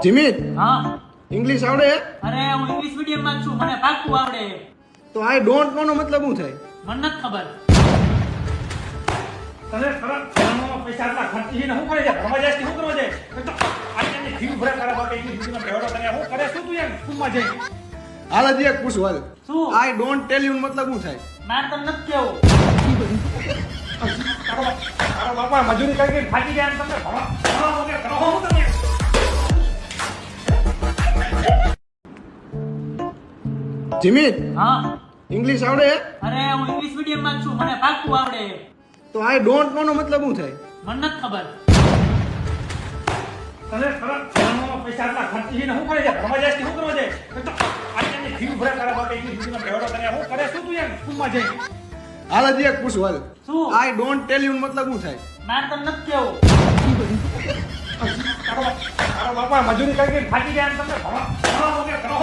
જીમિત, હા. ઇંગ્લિશ આવડે? અરે હું ઇંગ્લિશ મીડિયમ માં છું, મને પાક્કું આવડે. તો આઈ ડોન્ટ નો નો મતલબ શું થાય? મને નથી ખબર. તને ખરા ઘરમાં પૈસા આટલા ખર્ચી છે ને શું કરે છે? ભણવા જાય કે શું કરવા જાય? એ તો આજની ફી ભરે તારા બાપે ઇંગ્લિશ મીડિયમમાં ભેળો તને શું કરે? શું તું એમ સ્કૂલમાં જઈ? હાલ હજી એક પૂછું હાલ. શું? આઈ ડોન્ટ ટેલ યુ મતલબ શું થાય? મારે તમને નથી કેવું. તારા બાપા મજૂરી કરી થાકી ગયા અને તમને ભણવા વગર કરો શું તમે? જીમિત, હા. ઇંગ્લિશ આવડે? અરે હું ઇંગ્લિશ મીડિયમ માં છું, મને પાક્કું આવડે. તો આઈ ડોન્ટ નો નો મતલબ શું થાય? મને નથી ખબર. તને ખરા ઘરમાં પૈસા આટલા ખર્ચી છે ને શું કરે છે? ભણવા જાય કે શું કરવા જાય? એ તો આજની ફી ભરે તારા બાપે ઇંગ્લિશ મીડિયમમાં ભેળો તને શું કરે? શું તું એમ સ્કૂલમાં જઈ? હાલ હજી એક પૂછું હાલ. શું? આઈ ડોન્ટ ટેલ યુ મતલબ શું થાય? મારે તમને નથી કેવું. તારા બાપા મજૂરી કરી થાકી ગયા અને તમને ભણવા વગર કરો